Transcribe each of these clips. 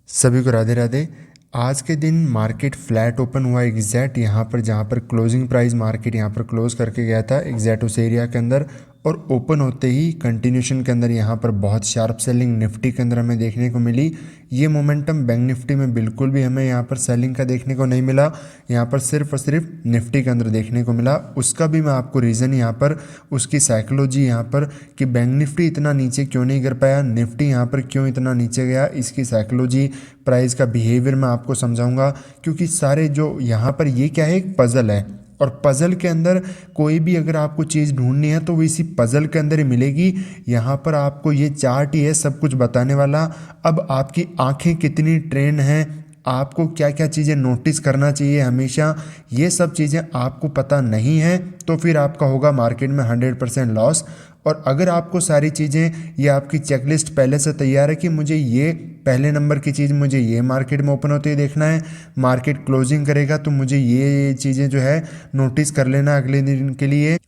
सभी को राधे राधे। आज के दिन मार्केट फ्लैट ओपन हुआ एग्जैक्ट यहाँ पर जहाँ पर क्लोजिंग प्राइस मार्केट यहाँ पर क्लोज करके गया था एग्जैक्ट उस एरिया के अंदर। और ओपन होते ही कंटिन्यूशन के अंदर यहाँ पर बहुत शार्प सेलिंग निफ्टी के अंदर हमें देखने को मिली। ये मोमेंटम बैंक निफ्टी में बिल्कुल भी हमें यहाँ पर सेलिंग का देखने को नहीं मिला। यहाँ पर सिर्फ और सिर्फ निफ्टी के अंदर देखने को मिला। उसका भी मैं आपको रीज़न यहाँ पर उसकी साइकोलॉजी यहाँ पर कि बैंक निफ्टी इतना नीचे क्यों नहीं गिर पाया, निफ्टी यहाँ पर क्यों इतना नीचे गया, इसकी साइकोलॉजी प्राइस का बिहेवियर मैं आपको समझाऊंगा। क्योंकि सारे जो यहाँ पर ये क्या है, एक पज़ल है और पज़ल के अंदर कोई भी अगर आपको चीज़ ढूंढनी है तो वो इसी पज़ल के अंदर ही मिलेगी। यहाँ पर आपको ये चार्ट ही है सब कुछ बताने वाला। अब आपकी आंखें कितनी ट्रेन हैं, आपको क्या क्या चीज़ें नोटिस करना चाहिए हमेशा, ये सब चीज़ें आपको पता नहीं है तो फिर आपका होगा मार्केट में 100% लॉस। और अगर आपको सारी चीज़ें, ये आपकी चेकलिस्ट पहले से तैयार है कि मुझे ये पहले नंबर की चीज़ मुझे ये मार्केट में ओपन होते ही देखना है, मार्केट क्लोजिंग करेगा तो मुझे ये चीज़ें जो है नोटिस कर लेना अगले दिन के लिए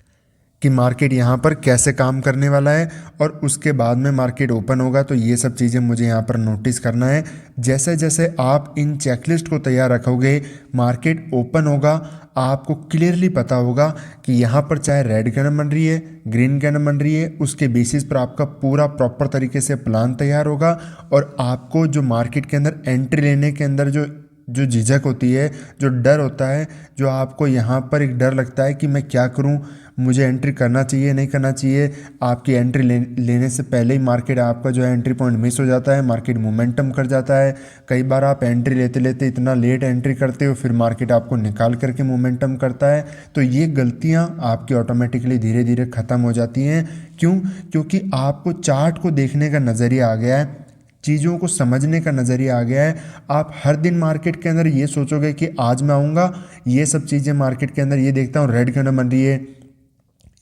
कि मार्केट यहाँ पर कैसे काम करने वाला है। और उसके बाद में मार्केट ओपन होगा तो ये सब चीज़ें मुझे यहाँ पर नोटिस करना है। जैसे जैसे आप इन चेकलिस्ट को तैयार रखोगे, मार्केट ओपन होगा, आपको क्लियरली पता होगा कि यहाँ पर चाहे रेड कैंडल बन रही है, ग्रीन कैंडल बन रही है, उसके बेसिस पर आपका पूरा प्रॉपर तरीके से प्लान तैयार होगा। और आपको जो मार्केट के अंदर एंट्री लेने के अंदर जो जो झिझक होती है, जो डर होता है, जो आपको यहाँ पर एक डर लगता है कि मैं क्या करूँ, मुझे एंट्री करना चाहिए नहीं करना चाहिए, आपकी एंट्री लेने से पहले ही मार्केट आपका जो है एंट्री पॉइंट मिस हो जाता है, मार्केट मोमेंटम कर जाता है। कई बार आप एंट्री लेते लेते इतना लेट एंट्री करते हो फिर मार्केट आपको निकाल करके मोमेंटम करता है। तो ये गलतियाँ आपकी ऑटोमेटिकली धीरे धीरे ख़त्म हो जाती हैं। क्यों? क्योंकि आपको चार्ट को देखने का नज़रिया आ गया है, चीज़ों को समझने का नज़रिया आ गया है। आप हर दिन मार्केट के अंदर ये सोचोगे कि आज मैं आऊँगा, ये सब चीज़ें मार्केट के अंदर ये देखता हूँ रेड कैंडल बन रही है,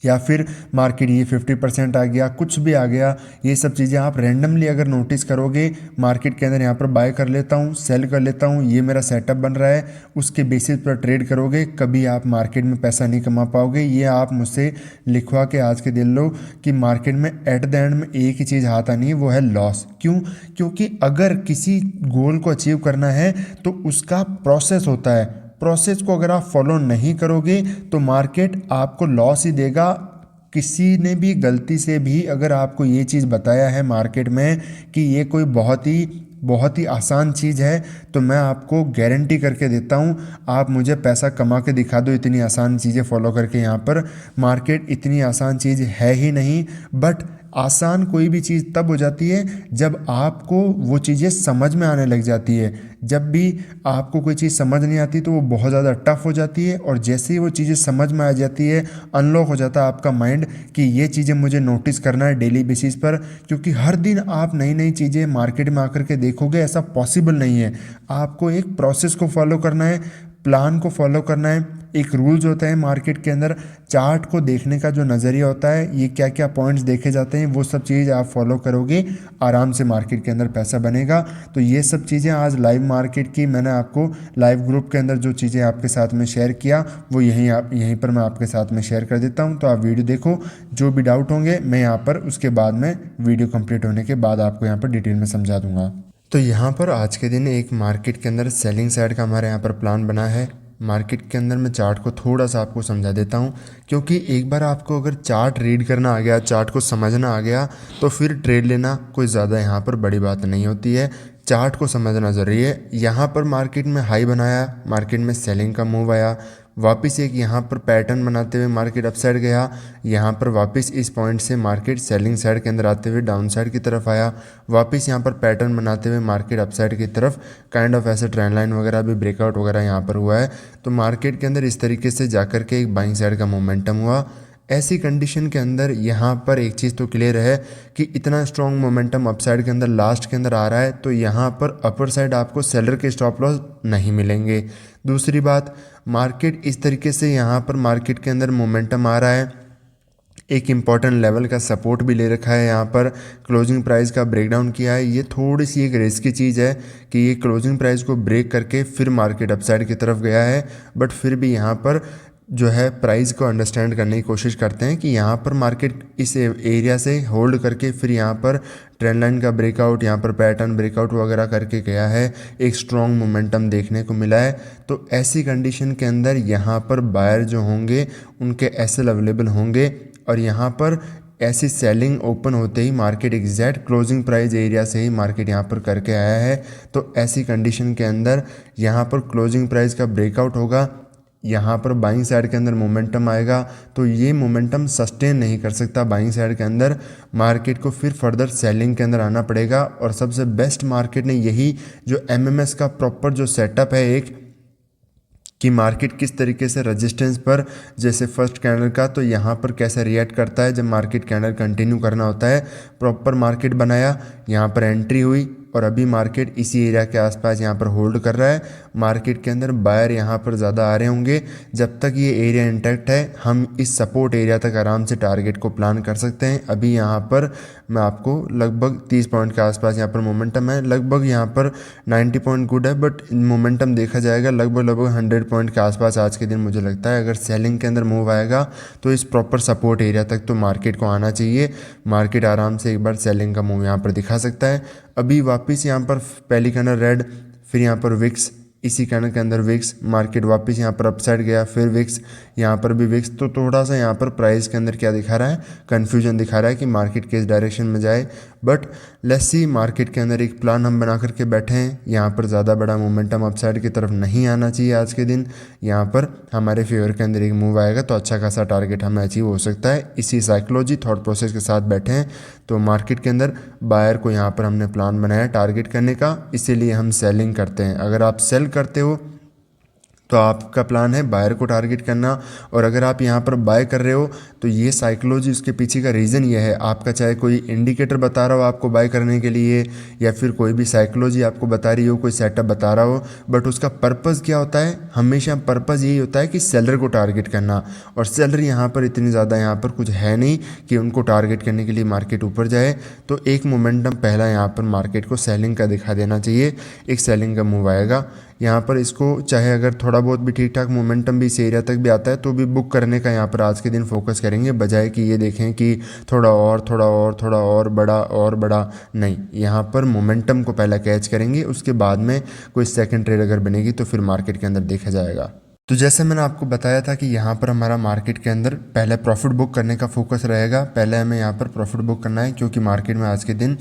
या फिर मार्केट ये 50% आ गया, कुछ भी आ गया, ये सब चीज़ें आप रैंडमली अगर नोटिस करोगे, मार्केट के अंदर यहाँ पर बाय कर लेता हूँ, सेल कर लेता हूँ, ये मेरा सेटअप बन रहा है, उसके बेसिस पर ट्रेड करोगे, कभी आप मार्केट में पैसा नहीं कमा पाओगे। ये आप मुझसे लिखवा के आज के दिन लो कि मार्केट में एट द एंड में एक ही चीज़ हाथ आनी है, वो है लॉस। क्यों? क्योंकि अगर किसी गोल को अचीव करना है तो उसका प्रोसेस होता है, प्रोसेस को अगर आप फॉलो नहीं करोगे तो मार्केट आपको लॉस ही देगा। किसी ने भी गलती से भी अगर आपको ये चीज़ बताया है मार्केट में कि ये कोई बहुत ही आसान चीज़ है, तो मैं आपको गारंटी करके देता हूँ, आप मुझे पैसा कमा के दिखा दो इतनी आसान चीज़ें फॉलो करके। यहाँ पर मार्केट इतनी आसान चीज़ है ही नहीं। बट आसान कोई भी चीज़ तब हो जाती है जब आपको वो चीज़ें समझ में आने लग जाती है। जब भी आपको कोई चीज़ समझ नहीं आती तो वो बहुत ज़्यादा टफ हो जाती है, और जैसे ही वो चीज़ें समझ में आ जाती है, अनलॉक हो जाता है आपका माइंड कि ये चीज़ें मुझे नोटिस करना है डेली बेसिस पर। क्योंकि हर दिन आप नई नई चीज़ें मार्केट में आकर के देखोगे, ऐसा पॉसिबल नहीं है। आपको एक प्रोसेस को फॉलो करना है, प्लान को फॉलो करना है, एक रूल्स होता है मार्केट के अंदर, चार्ट को देखने का जो नज़रिया होता है, ये क्या क्या पॉइंट्स देखे जाते हैं, वो सब चीज़ आप फॉलो करोगे, आराम से मार्केट के अंदर पैसा बनेगा। तो ये सब चीज़ें आज लाइव मार्केट की मैंने आपको लाइव ग्रुप के अंदर जो चीज़ें आपके साथ में शेयर किया वो यहीं पर मैं आपके साथ में शेयर कर देता हूँ। तो आप वीडियो देखो, जो भी डाउट होंगे मैं यहाँ पर उसके बाद में वीडियो कंप्लीट होने के बाद आपको यहाँ पर डिटेल में समझा दूंगा। तो यहाँ पर आज के दिन एक मार्केट के अंदर सेलिंग साइड का हमारे यहाँ पर प्लान बना है। मार्केट के अंदर मैं चार्ट को थोड़ा सा आपको समझा देता हूँ, क्योंकि एक बार आपको अगर चार्ट रीड करना आ गया, चार्ट को समझना आ गया, तो फिर ट्रेड लेना कोई ज़्यादा यहाँ पर बड़ी बात नहीं होती है। चार्ट को समझना ज़रूरी है। यहाँ पर मार्केट में हाई बनाया, मार्केट में सेलिंग का मूव आया, वापस एक यहाँ पर पैटर्न बनाते हुए मार्केट अप साइड गया, यहाँ पर वापस इस पॉइंट से मार्केट सेलिंग साइड के अंदर आते हुए डाउन साइड की तरफ आया, वापस यहाँ पर पैटर्न बनाते हुए मार्केट अप साइड की तरफ काइंड ऑफ ऐसे ट्रेंड लाइन वगैरह भी ब्रेकआउट वगैरह यहाँ पर हुआ है। तो मार्केट के अंदर इस तरीके से जाकर के एक बाइंग साइड का मोमेंटम हुआ। ऐसी कंडीशन के अंदर यहाँ पर एक चीज़ तो क्लियर है कि इतना स्ट्रॉन्ग मोमेंटम अपसाइड के अंदर लास्ट के अंदर आ रहा है, तो यहाँ पर अपर साइड आपको सेलर के स्टॉप लॉस नहीं मिलेंगे। दूसरी बात, मार्केट इस तरीके से यहाँ पर मार्केट के अंदर मोमेंटम आ रहा है, एक इम्पॉर्टेंट लेवल का सपोर्ट भी ले रखा है, यहाँ पर क्लोजिंग प्राइस का ब्रेकडाउन किया है। ये थोड़ी सी एक रिस्क की चीज़ है कि ये क्लोजिंग प्राइस को ब्रेक करके फिर मार्केट अपसाइड की तरफ गया है, बट फिर भी यहाँ पर जो है प्राइस को अंडरस्टैंड करने की कोशिश करते हैं कि यहाँ पर मार्केट इस एरिया से होल्ड करके फिर यहाँ पर ट्रेंड लाइन का ब्रेकआउट, यहाँ पर पैटर्न ब्रेकआउट वगैरह करके गया है, एक स्ट्रॉन्ग मोमेंटम देखने को मिला है। तो ऐसी कंडीशन के अंदर यहाँ पर बायर जो होंगे उनके एसएल अवेलेबल होंगे और यहाँ पर ऐसी सेलिंग ओपन होते ही market exact closing price area से ही मार्केट यहाँ पर करके आया है। तो ऐसी कंडीशन के अंदर यहाँ पर क्लोजिंग प्राइस का ब्रेकआउट होगा, यहाँ पर बाइंग साइड के अंदर मोमेंटम आएगा। तो ये मोमेंटम सस्टेन नहीं कर सकता बाइंग साइड के अंदर, मार्केट को फिर फर्दर सेलिंग के अंदर आना पड़ेगा। और सबसे बेस्ट मार्केट ने यही जो एमएमएस का प्रॉपर जो सेटअप है एक, कि मार्केट किस तरीके से रेजिस्टेंस पर, जैसे फर्स्ट कैंडल का, तो यहाँ पर कैसे रिएक्ट करता है जब मार्केट कैंडल कंटिन्यू करना होता है। प्रॉपर मार्केट बनाया, यहाँ पर एंट्री हुई और अभी मार्केट इसी एरिया के आसपास यहाँ पर होल्ड कर रहा है। मार्केट के अंदर बायर यहाँ पर ज़्यादा आ रहे होंगे। जब तक ये एरिया इंटैक्ट है हम इस सपोर्ट एरिया तक आराम से टारगेट को प्लान कर सकते हैं। अभी यहाँ पर मैं आपको लगभग 30 पॉइंट के आसपास यहाँ पर मोमेंटम है, लगभग यहाँ पर 90 पॉइंट गुड है, बट मोमेंटम देखा जाएगा लगभग 100 पॉइंट के आसपास आज के दिन मुझे लगता है। अगर सेलिंग के अंदर मूव आएगा तो इस प्रॉपर सपोर्ट एरिया तक तो मार्केट को आना चाहिए। मार्केट आराम से एक बार सेलिंग का मूव यहाँ पर दिखा सकता है। अभी वापस यहाँ पर पहली कैंडल रेड, फिर यहाँ पर विक्स, इसी कैंडल के अंदर विक्स, मार्केट वापस यहाँ पर अपसाइड गया, फिर विक्स, यहाँ पर भी विक्स। तो थोड़ा सा यहाँ पर प्राइस के अंदर क्या दिखा रहा है, कन्फ्यूजन दिखा रहा है कि मार्केट किस डायरेक्शन में जाए। बट लेट्स सी, मार्केट के अंदर एक प्लान हम बना करके बैठे हैं। यहाँ पर ज़्यादा बड़ा मोमेंटम अपसाइड की तरफ नहीं आना चाहिए आज के दिन। यहाँ पर हमारे फेवर के अंदर एक मूव आएगा तो अच्छा खासा टारगेट हमें अचीव हो सकता है। इसी साइकोलॉजी थॉट प्रोसेस के साथ बैठे हैं। तो मार्केट के अंदर बायर को यहाँ पर हमने प्लान बनाया टारगेट करने का, इसीलिए हम सेलिंग करते हैं। अगर आप सेल करते हो तो आपका प्लान है बायर को टारगेट करना, और अगर आप यहाँ पर बाय कर रहे हो तो ये साइकोलॉजी, उसके पीछे का रीज़न ये है, आपका चाहे कोई इंडिकेटर बता रहा हो आपको बाय करने के लिए, या फिर कोई भी साइकोलॉजी आपको बता रही हो, कोई सेटअप बता रहा हो, बट उसका पर्पज़ क्या होता है, हमेशा पर्पज़ यही होता है कि सेलर को टारगेट करना। और सेलर यहाँ पर इतनी ज़्यादा यहाँ पर कुछ है नहीं कि उनको टारगेट करने के लिए मार्केट ऊपर जाए। तो एक मोमेंटम पहला यहाँ पर मार्केट को सेलिंग का दिखा देना चाहिए, एक सेलिंग का मूव आएगा यहाँ पर। इसको चाहे अगर थोड़ा बहुत भी ठीक ठाक मोमेंटम भी इस एरिया तक भी आता है तो भी बुक करने का यहाँ पर आज के दिन फोकस करेंगे, बजाय कि ये देखें कि थोड़ा और बड़ा नहीं। यहाँ पर मोमेंटम को पहला कैच करेंगे, उसके बाद में कोई सेकंड ट्रेड अगर बनेगी तो फिर मार्केट के अंदर देखा जाएगा। तो जैसे मैंने आपको बताया था कि यहाँ पर हमारा मार्केट के अंदर पहले प्रॉफिट बुक करने का फोकस रहेगा। पहले हमें यहाँ पर प्रॉफिट बुक करना है, क्योंकि मार्केट में आज के दिन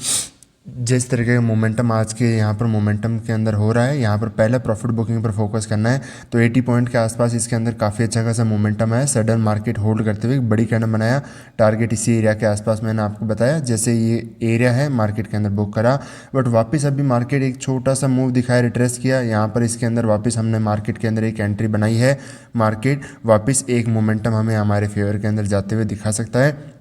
जिस तरीके का मोमेंटम आज के यहाँ पर मोमेंटम के अंदर हो रहा है, यहाँ पर पहले प्रॉफिट बुकिंग पर फोकस करना है। तो 80 पॉइंट के आसपास इसके अंदर काफ़ी अच्छा खासा मोमेंटम है। सडन मार्केट होल्ड करते हुए बड़ी कैंडल बनाया, टारगेट इसी एरिया के आसपास मैंने आपको बताया जैसे ये एरिया है, मार्केट के अंदर बुक करा। बट वापस अभी मार्केट एक छोटा सा मूव दिखाया, रिट्रेस किया, यहाँ पर इसके अंदर वापस हमने मार्केट के अंदर एक एंट्री बनाई है। मार्केट वापस एक मोमेंटम हमें हमारे फेवर के अंदर जाते हुए दिखा सकता है।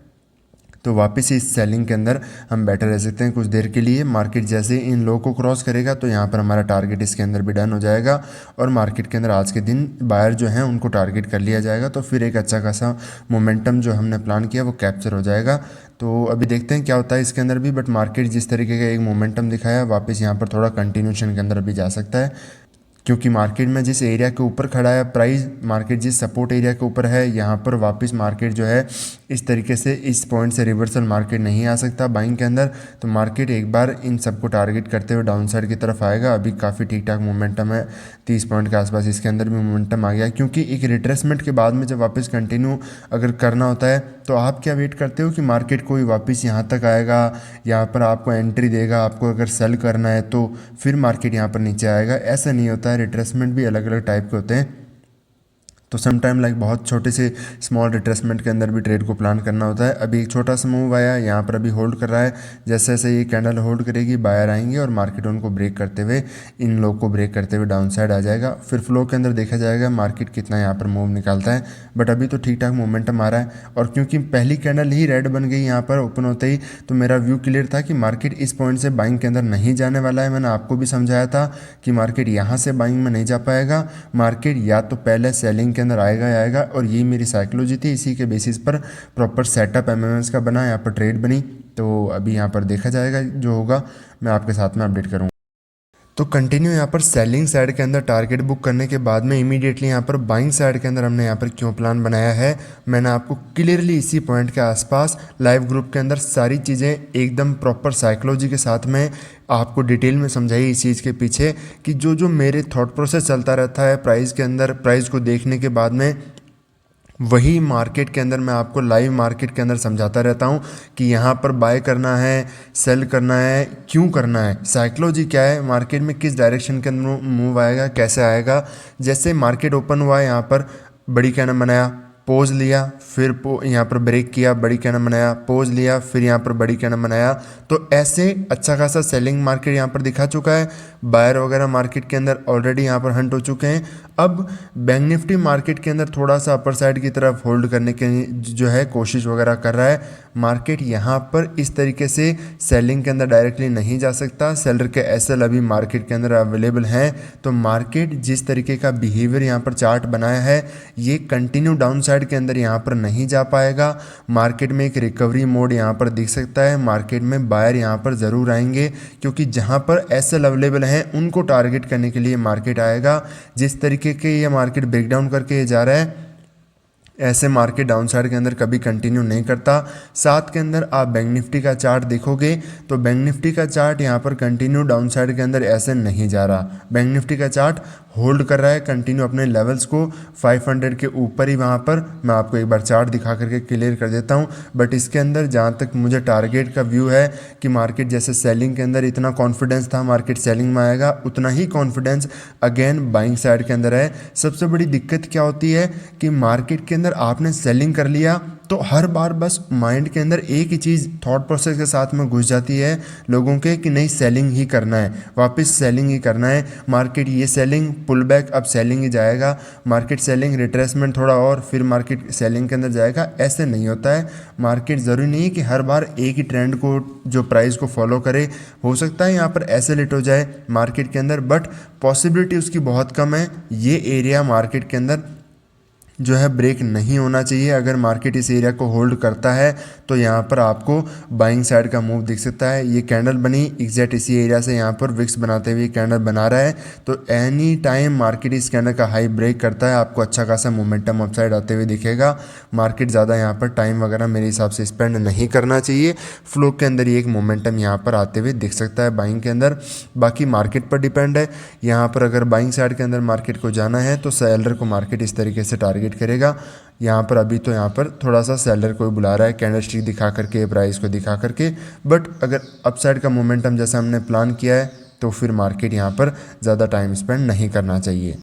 तो वापस इस सेलिंग के अंदर हम बैठे रह सकते हैं कुछ देर के लिए। मार्केट जैसे ही इन लो को क्रॉस करेगा तो यहाँ पर हमारा टारगेट इसके अंदर भी डन हो जाएगा, और मार्केट के अंदर आज के दिन बायर जो हैं उनको टारगेट कर लिया जाएगा। तो फिर एक अच्छा खासा मोमेंटम जो हमने प्लान किया वो कैप्चर हो जाएगा। तो अभी देखते हैं क्या होता है इसके अंदर भी। बट मार्केट जिस तरीके का एक मोमेंटम दिखाया, वापस यहाँ पर थोड़ा कंटिन्यूशन के अंदर अभी जा सकता है, क्योंकि मार्केट में जिस एरिया के ऊपर खड़ा है प्राइस, मार्केट जिस सपोर्ट एरिया के ऊपर है, यहाँ पर वापस मार्केट जो है इस तरीके से इस पॉइंट से रिवर्सल मार्केट नहीं आ सकता बाइंग के अंदर। तो मार्केट एक बार इन सबको टारगेट करते हुए डाउन साइड की तरफ आएगा। अभी काफ़ी ठीक ठाक मोमेंटम है, 30 पॉइंट के आसपास इसके अंदर भी मोमेंटम आ गया, क्योंकि एक रिट्रेसमेंट के बाद में जब वापस कंटिन्यू अगर करना होता है तो आप क्या वेट करते हो कि मार्केट कोई वापस यहाँ तक आएगा, यहाँ पर आपको एंट्री देगा, आपको अगर सेल करना है तो फिर मार्केट यहाँ पर नीचे आएगा। ऐसा नहीं होता है। रिट्रेसमेंट भी अलग अलग टाइप के होते हैं। तो सम टाइम लाइक बहुत छोटे से स्मॉल रिट्रेसमेंट के अंदर भी ट्रेड को प्लान करना होता है। अभी एक छोटा सा मूव आया, यहाँ पर अभी होल्ड कर रहा है। जैसे जैसे ये कैंडल होल्ड करेगी बायर आएंगे और मार्केट उनको ब्रेक करते हुए, इन लोग को ब्रेक करते हुए डाउन साइड आ जाएगा। फिर फ्लो के अंदर देखा जाएगा मार्केट कितना यहाँ पर मूव निकालता है। बट अभी तो ठीक ठाक मोमेंटम आ रहा है, और क्योंकि पहली कैंडल ही रेड बन गई यहाँ पर ओपन होते ही, तो मेरा व्यू क्लियर था कि मार्केट इस पॉइंट से बाइंग के अंदर नहीं जाने वाला है। मैंने आपको भी समझाया था कि मार्केट यहाँ से बाइंग में नहीं जा पाएगा, मार्केट या तो पहले सेलिंग के अंदर आएगा, और ये मेरी साइकोलॉजी थी। इसी के बेसिस पर प्रॉपर सेटअप एमएमएस का बना, यहाँ पर ट्रेड बनी। तो अभी यहाँ पर देखा जाएगा, जो होगा मैं आपके साथ में अपडेट करूँगा। तो कंटिन्यू यहाँ पर सेलिंग साइड के अंदर टारगेट बुक करने के बाद में इमीडिएटली यहाँ पर बाइंग साइड के अंदर हमने यहाँ पर क्यों प्लान बनाया है, मैंने आपको क्लियरली इसी पॉइंट के आसपास लाइव ग्रुप के अंदर सारी चीज़ें एकदम प्रॉपर साइकोलॉजी के साथ में आपको डिटेल में समझाई इस चीज़ के पीछे कि जो जो मेरे थॉट प्रोसेस चलता रहता है प्राइस के अंदर, प्राइस को देखने के बाद में वही मार्केट के अंदर मैं आपको लाइव मार्केट के अंदर समझाता रहता हूँ कि यहाँ पर बाय करना है, सेल करना है, क्यों करना है, साइकोलॉजी क्या है, मार्केट में किस डायरेक्शन के अंदर मूव आएगा, कैसे आएगा। जैसे मार्केट ओपन हुआ यहाँ पर बड़ी कैंडल बनाया, पोज लिया, फिर यहाँ पर ब्रेक किया, बड़ी कैंडल बनाया, पोज लिया, फिर यहाँ पर बड़ी कैंडल बनाया। तो ऐसे अच्छा खासा सेलिंग मार्केट यहाँ पर दिखा चुका है, बायर वगैरह मार्केट के अंदर ऑलरेडी यहाँ पर हंट हो चुके हैं। अब बैंक निफ्टी मार्केट के अंदर थोड़ा सा अपर साइड की तरफ होल्ड करने के जो है कोशिश वगैरह कर रहा है। मार्केट यहाँ पर इस तरीके से सेलिंग के अंदर डायरेक्टली नहीं जा सकता, सेलर के एसएल अभी मार्केट के अंदर अवेलेबल हैं। तो मार्केट जिस तरीके का बिहेवियर यहाँ पर चार्ट बनाया है ये कंटिन्यू डाउन साइड के अंदर यहाँ पर नहीं जा पाएगा। मार्केट में एक रिकवरी मोड यहाँ पर दिख सकता है, मार्केट में बायर यहाँ पर ज़रूर आएंगे क्योंकि जहाँ पर एसएल अवेलेबल हैं उनको टारगेट करने के लिए मार्केट आएगा। जिस तरीके के ये मार्केट ब्रेकडाउन करके जा रहा है ऐसे मार्केट डाउन साइड के अंदर कभी कंटिन्यू नहीं करता। साथ के अंदर आप बैंक निफ्टी का चार्ट देखोगे तो बैंक निफ्टी का चार्ट यहाँ पर कंटिन्यू डाउन साइड के अंदर ऐसे नहीं जा रहा, बैंक निफ्टी का चार्ट होल्ड कर रहा है कंटिन्यू अपने लेवल्स को 500 के ऊपर ही। वहाँ पर मैं आपको एक बार चार्ट दिखा करके क्लियर कर देता हूँ। बट इसके अंदर जहाँ तक मुझे टारगेट का व्यू है कि मार्केट जैसे सेलिंग के अंदर इतना कॉन्फिडेंस था मार्केट सेलिंग में आएगा, उतना ही कॉन्फिडेंस अगेन बाइंग साइड के अंदर है। सबसे बड़ी दिक्कत क्या होती है कि मार्केट के अंदर आपने सेलिंग कर लिया तो हर बार बस माइंड के अंदर एक ही चीज़ थॉट प्रोसेस के साथ में घुस जाती है लोगों के कि नहीं सेलिंग ही करना है, वापस सेलिंग ही करना है। मार्केट ये सेलिंग पुल बैक अब सेलिंग ही जाएगा, मार्केट सेलिंग रिट्रेसमेंट थोड़ा और फिर मार्केट सेलिंग के अंदर जाएगा, ऐसे नहीं होता है। मार्केट ज़रूरी नहीं है कि हर बार एक ही ट्रेंड को जो प्राइस को फॉलो करे, हो सकता है यहाँ पर ऐसे लेट हो जाए मार्केट के अंदर बट पॉसिबिलिटी उसकी बहुत कम है। ये एरिया मार्केट के अंदर जो है ब्रेक नहीं होना चाहिए। अगर मार्केट इस एरिया को होल्ड करता है तो यहाँ पर आपको बाइंग साइड का मूव दिख सकता है। ये कैंडल बनी एग्जैक्ट इसी एरिया से यहाँ पर विक्स बनाते हुए कैंडल बना रहा है, तो एनी टाइम मार्केट इस कैंडल का हाई ब्रेक करता है आपको अच्छा खासा मोमेंटम अपसाइड आते हुए दिखेगा। मार्केट ज़्यादा यहाँ पर टाइम वगैरह मेरे हिसाब से स्पेंड नहीं करना चाहिए, फ्लो के अंदर ही एक मोमेंटम यहाँ पर आते हुए दिख सकता है बाइंग के अंदर। बाकी मार्केट पर डिपेंड है, यहाँ पर अगर बाइंग साइड के अंदर मार्केट को जाना है तो सेलर को मार्केट इस तरीके से टारगेट करेगा। यहाँ पर अभी तो यहाँ पर थोड़ा सा सेलर को बुला रहा है कैंडल स्टिक दिखा करके, प्राइस को दिखा करके, बट अगर अपसाइड का मोमेंटम जैसा हमने प्लान किया है तो फिर मार्केट यहाँ पर ज़्यादा टाइम स्पेंड नहीं करना चाहिए।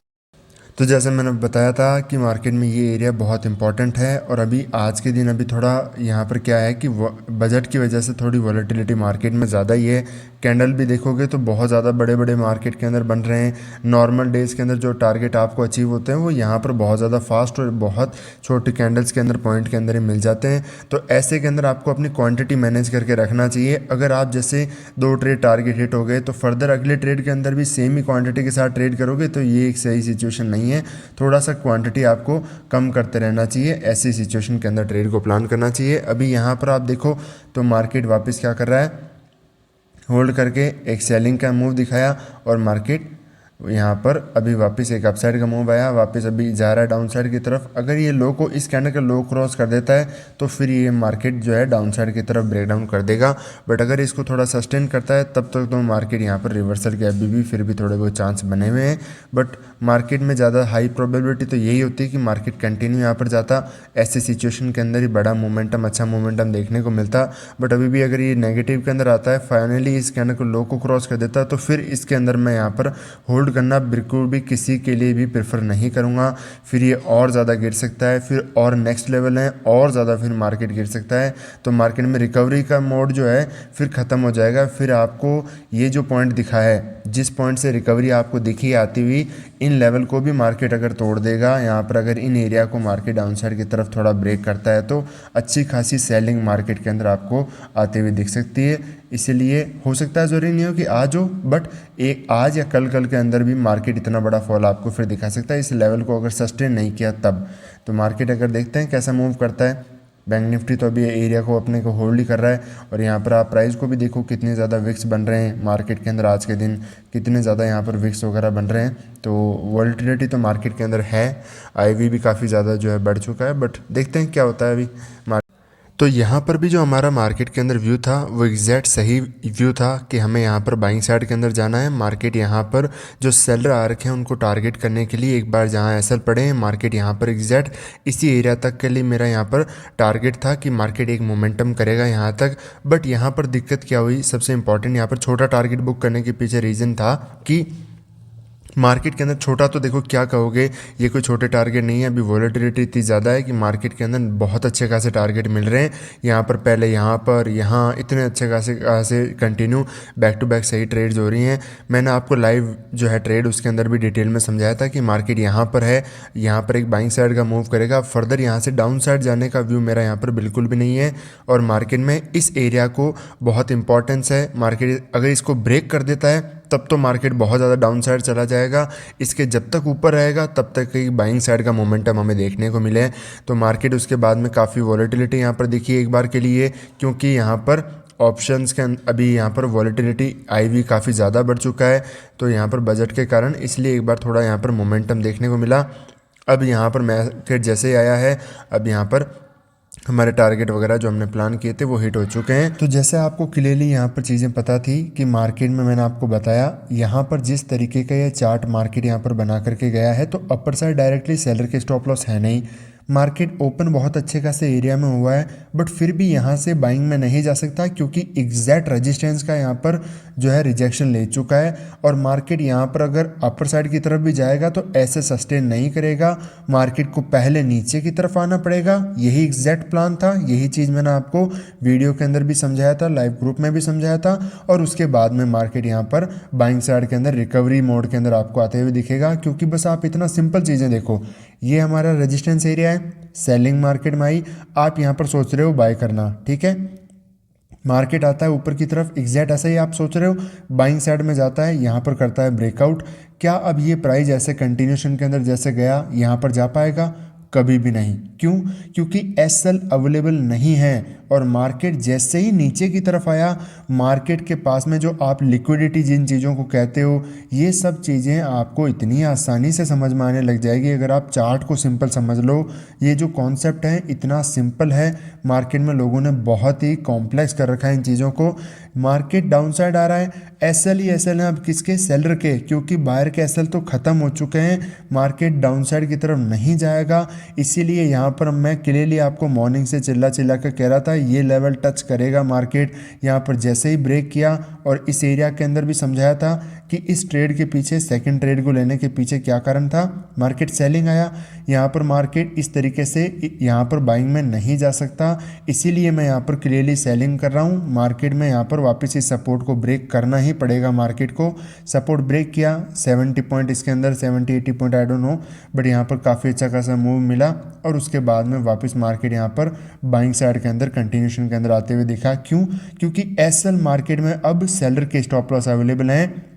तो जैसे मैंने बताया था कि मार्केट में ये एरिया बहुत इंपॉर्टेंट है और अभी आज के दिन अभी थोड़ा यहाँ पर क्या है कि बजट की वजह से थोड़ी वॉलेटिलिटी मार्केट में ज़्यादा ही है। कैंडल भी देखोगे तो बहुत ज़्यादा बड़े बड़े मार्केट के अंदर बन रहे हैं। नॉर्मल डेज़ के अंदर जो टारगेट आपको अचीव होते हैं वो यहाँ पर बहुत ज़्यादा फास्ट और बहुत छोटे कैंडल्स के अंदर पॉइंट के अंदर ही मिल जाते हैं। तो ऐसे के अंदर आपको अपनी क्वांटिटी मैनेज करके रखना चाहिए। अगर आप जैसे 2 ट्रेड टारगेट हिट हो गए तो फर्दर अगले ट्रेड के अंदर भी सेम ही क्वांटिटी के साथ ट्रेड करोगे तो ये एक सही सिचुएशन नहीं है। थोड़ा सा क्वांटिटी आपको कम करते रहना चाहिए, ऐसी सिचुएशन के अंदर ट्रेड को प्लान करना चाहिए। अभी यहाँ पर आप देखो तो मार्केट वापस क्या कर रहा है, होल्ड करके एक सेलिंग का मूव दिखाया और मार्केट यहाँ पर अभी वापस एक अपसाइड का मूव आया, वापस अभी जा रहा है डाउन साइड की तरफ। अगर ये लो को इस कैंडल का लो क्रॉस कर देता है तो फिर ये मार्केट जो है डाउन साइड की तरफ ब्रेक डाउन कर देगा। बट अगर इसको थोड़ा सस्टेन करता है तब तक तो मार्केट यहाँ पर रिवर्सल के अभी भी फिर भी थोड़े बहुत चांस बने हुए हैं। बट मार्केट में ज़्यादा हाई प्रोबेबिलिटी तो यही होती है कि मार्केट कंटिन्यू यहाँ पर जाता, ऐसे सिचुएशन के अंदर ही बड़ा मोमेंटम अच्छा मोमेंटम देखने को मिलता। बट अभी भी अगर ये नेगेटिव के अंदर आता है, फाइनली इस कैंडल को लो को क्रॉस कर देता है तो फिर इसके अंदर मैं यहाँ पर होल्ड करना बिल्कुल भी किसी के लिए भी प्रेफर नहीं करूँगा। फिर ये और ज़्यादा गिर सकता है, फिर और नेक्स्ट लेवल है और ज़्यादा फिर मार्केट गिर सकता है। तो मार्केट में रिकवरी का मोड जो है फिर ख़त्म हो जाएगा। फिर आपको ये जो पॉइंट दिखा है, जिस पॉइंट से रिकवरी आपको दिखी आती हुई, इन लेवल को भी मार्केट अगर तोड़ देगा, यहाँ पर अगर इन एरिया को मार्केट डाउन साइड की तरफ थोड़ा ब्रेक करता है तो अच्छी खासी सेलिंग मार्केट के अंदर आपको आते हुए दिख सकती है। इसीलिए हो सकता है ज़रूरी नहीं हो कि आज हो, बट एक आज या कल के अंदर भी मार्केट इतना बड़ा फॉल आपको फिर दिखा सकता है। इस लेवल को अगर सस्टेन नहीं किया तब तो मार्केट अगर देखते हैं कैसा मूव करता है। बैंक निफ्टी तो अभी एरिया को अपने को होल्ड ही कर रहा है। और यहाँ पर आप प्राइस को भी देखो कितने ज़्यादा विक्स बन रहे हैं मार्केट के अंदर, आज के दिन कितने ज़्यादा यहाँ पर विक्स वगैरह बन रहे हैं। तो वॉलेटिलिटी तो मार्केट के अंदर है, आईवी भी काफ़ी ज़्यादा जो है बढ़ चुका है, बट देखते हैं क्या होता है अभी। तो यहाँ पर भी जो हमारा मार्केट के अंदर व्यू था वो एग्जैक्ट सही व्यू था कि हमें यहाँ पर बाइंग साइड के अंदर जाना है। मार्केट यहाँ पर जो सेलर आ रखे हैं उनको टारगेट करने के लिए एक बार जहाँ एसएल पड़े हैं, मार्केट यहाँ पर एग्जैक्ट इसी एरिया तक के लिए मेरा यहाँ पर टारगेट था कि मार्केट एक मोमेंटम करेगा यहाँ तक। बट यहाँ पर दिक्कत क्या हुई, सबसे इंपॉर्टेंट यहाँ पर छोटा टारगेट बुक करने के पीछे रीज़न था कि मार्केट के अंदर छोटा, तो देखो क्या कहोगे, ये कोई छोटे टारगेट नहीं है। अभी वॉलेटिलिटी इतनी ज़्यादा है कि मार्केट के अंदर बहुत अच्छे खासे टारगेट मिल रहे हैं। यहाँ पर पहले यहाँ पर यहाँ इतने अच्छे खासे कंटिन्यू बैक टू बैक सही ट्रेड्स हो रही हैं। मैंने आपको लाइव जो है ट्रेड उसके अंदर भी डिटेल में समझाया था कि मार्केट यहाँ पर है, यहाँ पर एक बाइंग साइड का मूव करेगा, फर्दर यहाँ से डाउन साइड जाने का व्यू मेरा यहाँ पर बिल्कुल भी नहीं है। और मार्केट में इस एरिया को बहुत इंपॉर्टेंस है, मार्केट अगर इसको ब्रेक कर देता है तब तो मार्केट बहुत ज़्यादा डाउन साइड चला जाएगा। इसके जब तक ऊपर रहेगा तब तक एक बाइंग साइड का मोमेंटम हमें देखने को मिले। तो मार्केट उसके बाद में काफ़ी वॉलेटिलिटी यहाँ पर दिखी एक बार के लिए, क्योंकि यहाँ पर ऑप्शंस के अभी यहाँ पर वॉलेटिलिटी आईवी काफ़ी ज़्यादा बढ़ चुका है। तो यहाँ पर बजट के कारण इसलिए एक बार थोड़ा यहाँ पर मोमेंटम देखने को मिला। अब यहाँ पर मार्केट जैसे ही आया है, अब यहाँ पर हमारे टारगेट वगैरह जो हमने प्लान किए थे वो हिट हो चुके हैं। तो जैसे आपको क्लियरली यहाँ पर चीज़ें पता थी कि मार्केट में मैंने आपको बताया यहाँ पर जिस तरीके का ये चार्ट मार्केट यहाँ पर बना करके गया है, तो अपर साइड डायरेक्टली सेलर के स्टॉप लॉस है नहीं। मार्केट ओपन बहुत अच्छे खासे एरिया में हुआ है, बट फिर भी यहाँ से बाइंग में नहीं जा सकता क्योंकि एग्जैक्ट रेजिस्टेंस का यहाँ पर जो है रिजेक्शन ले चुका है। और मार्केट यहाँ पर अगर अपर साइड की तरफ भी जाएगा तो ऐसे सस्टेन नहीं करेगा, मार्केट को पहले नीचे की तरफ आना पड़ेगा। यही एग्जैक्ट प्लान था, यही चीज़ मैंने आपको वीडियो के अंदर भी समझाया था, लाइव ग्रुप में भी समझाया था। और उसके बाद में मार्केट यहाँ पर बाइंग साइड के अंदर रिकवरी मोड के अंदर आपको आते हुए दिखेगा। क्योंकि बस आप इतना सिंपल चीज़ें देखो, ये हमारा रेजिस्टेंस एरिया है, सेलिंग मार्केट में आई, आप यहाँ पर सोच रहे हो बाय करना, ठीक है। मार्केट आता है ऊपर की तरफ, एग्जैक्ट ऐसा ही आप सोच रहे हो, बाइंग साइड में जाता है, यहाँ पर करता है ब्रेकआउट। क्या अब ये प्राइस ऐसे कंटिन्यूशन के अंदर जैसे गया यहाँ पर जा पाएगा? कभी भी नहीं। क्यों? क्योंकि एसएल अवेलेबल नहीं है। और मार्केट जैसे ही नीचे की तरफ आया, मार्केट के पास में जो आप लिक्विडिटी जिन चीज़ों को कहते हो, ये सब चीज़ें आपको इतनी आसानी से समझ में आने लग जाएगी अगर आप चार्ट को सिंपल समझ लो। ये जो कॉन्सेप्ट है इतना सिंपल है, मार्केट में लोगों ने बहुत ही कॉम्प्लेक्स कर रखा है इन चीज़ों को। मार्केट डाउन साइड आ रहा है, एसएल ही एसएल है, अब किसके? सेलर के, क्योंकि बायर के एसएल तो ख़त्म हो चुके हैं। मार्केट डाउन साइड की तरफ नहीं जाएगा, इसीलिए यहाँ पर मैं क्लियरली आपको मॉर्निंग से चिल्ला चिल्ला कर कह रहा था ये लेवल टच करेगा मार्केट। यहाँ पर जैसे ही ब्रेक किया, और इस एरिया के अंदर भी समझाया था कि इस ट्रेड के पीछे, सेकंड ट्रेड को लेने के पीछे क्या कारण था, मार्केट सेलिंग आया। यहाँ पर मार्केट इस तरीके से यहाँ पर बाइंग में नहीं जा सकता, इसीलिए मैं यहाँ पर क्लियरली सेलिंग कर रहा हूँ। मार्केट में यहाँ पर वापस इस सपोर्ट को ब्रेक करना ही पड़ेगा मार्केट को। सपोर्ट ब्रेक किया 70 पॉइंट, इसके अंदर 70-80 point I don't know, but यहाँ पर काफ़ी अच्छा खासा मूव मिला। और उसके बाद में वापस मार्केट यहाँ पर बाइंग साइड के अंदर कंटिन्यूशन के अंदर आते हुए दिखा। क्यों? क्योंकि एसएल मार्केट में अब सेलर के स्टॉप लॉस अवेलेबल हैं।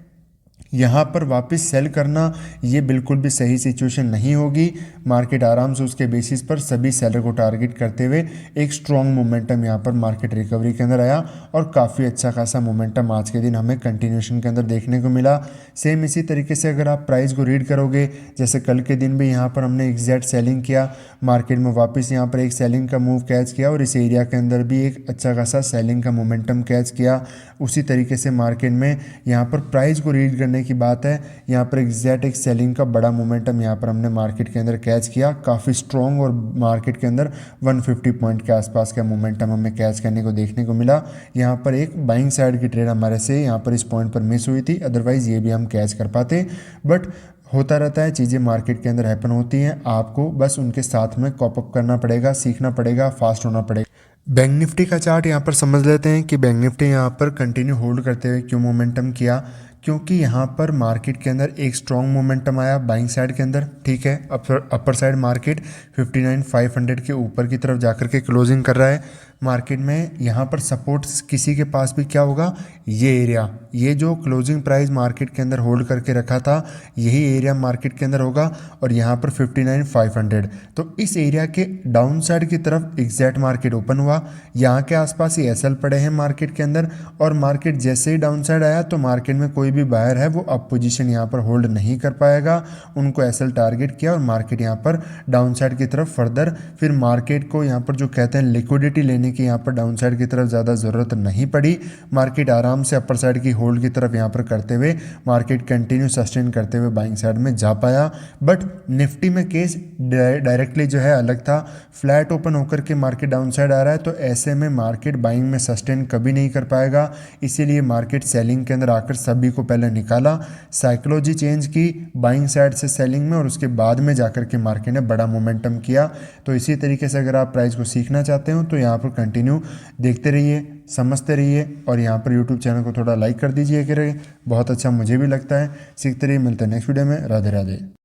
यहाँ पर वापस सेल करना ये बिल्कुल भी सही सिचुएशन नहीं होगी। मार्केट आराम से उसके बेसिस पर सभी सेलर को टारगेट करते हुए एक स्ट्रॉन्ग मोमेंटम यहाँ पर मार्केट रिकवरी के अंदर आया, और काफ़ी अच्छा खासा मोमेंटम आज के दिन हमें कंटिन्यूशन के अंदर देखने को मिला। सेम इसी तरीके से अगर आप प्राइस को रीड करोगे, जैसे कल के दिन भी यहाँ पर हमने एग्जैक्ट सेलिंग किया, मार्केट में वापस यहाँ पर एक सेलिंग का मूव कैच किया, और इस एरिया के अंदर भी एक अच्छा खासा सेलिंग का मोमेंटम कैच किया। उसी तरीके से मार्केट में यहाँ पर प्राइस को रीड करने की बात है, यहाँ पर एग्जैक्ट एक सेलिंग का बड़ा मोमेंटम यहाँ पर हमने मार्केट के अंदर कैच किया, काफ़ी स्ट्रॉन्ग, और मार्केट के अंदर 150 पॉइंट के आसपास का मोमेंटम हमें कैच करने को देखने को मिला। यहाँ पर एक बाइंग साइड की ट्रेड हमारे से यहाँ पर इस पॉइंट पर मिस हुई थी, अदरवाइज़ ये भी हम कैच कर पाते। बट होता रहता है, चीज़ें मार्केट के अंदर हैपन होती हैं, आपको बस उनके साथ में कॉप अप करना पड़ेगा, सीखना पड़ेगा, फास्ट होना पड़ेगा। बैंक निफ्टी का चार्ट यहाँ पर समझ लेते हैं कि बैंक निफ्टी यहाँ पर कंटिन्यू होल्ड करते हुए क्यों मोमेंटम किया। क्योंकि यहाँ पर मार्केट के अंदर एक स्ट्रॉन्ग मोमेंटम आया बाइंग साइड के अंदर, ठीक है। अपर साइड मार्केट 59,500 के ऊपर की तरफ जाकर के क्लोजिंग कर रहा है। मार्केट में यहाँ पर सपोर्ट किसी के पास भी क्या होगा, ये एरिया, ये जो क्लोजिंग प्राइस मार्केट के अंदर होल्ड करके रखा था यही एरिया मार्केट के अंदर होगा, और यहाँ पर 59,500। तो इस एरिया के डाउन साइड की तरफ एग्जैक्ट मार्केट ओपन हुआ। यहाँ के आसपास ही एसएल पड़े हैं मार्केट के अंदर, और मार्केट जैसे ही डाउन साइड आया तो मार्केट में कोई भी बायर है वो अप पोजीशन यहाँ पर होल्ड नहीं कर पाएगा, उनको एसएल टारगेट किया और मार्केट यहाँ पर डाउन साइड की तरफ फर्दर, फिर मार्केट को यहाँ पर जो कहते हैं लिक्विडिटी लेने की यहाँ पर डाउन साइड की तरफ ज़्यादा ज़रूरत नहीं पड़ी। मार्केट आराम से अपर साइड की होल्ड की तरफ यहाँ पर करते हुए मार्केट कंटिन्यू सस्टेन करते हुए बाइंग साइड में जा पाया। बट निफ्टी में केस डायरेक्टली जो है अलग था, फ्लैट ओपन होकर के मार्केट डाउन साइड आ रहा है, तो ऐसे में मार्केट बाइंग में सस्टेन कभी नहीं कर पाएगा। इसीलिए मार्केट सेलिंग के अंदर आकर सभी को पहले निकाला, साइकोलॉजी चेंज की बाइंग साइड से सेलिंग में, और उसके बाद में जाकर के मार्केट ने बड़ा मोमेंटम किया। तो इसी तरीके से अगर आप प्राइस को सीखना चाहते हो तो यहाँ पर कंटिन्यू देखते रहिए, समझते रहिए, और यहाँ पर यूट्यूब चैनल को थोड़ा लाइक कर दीजिए, कि बहुत अच्छा मुझे भी लगता है। सीखते रहिए, मिलते हैं नेक्स्ट वीडियो में। राधे राधे।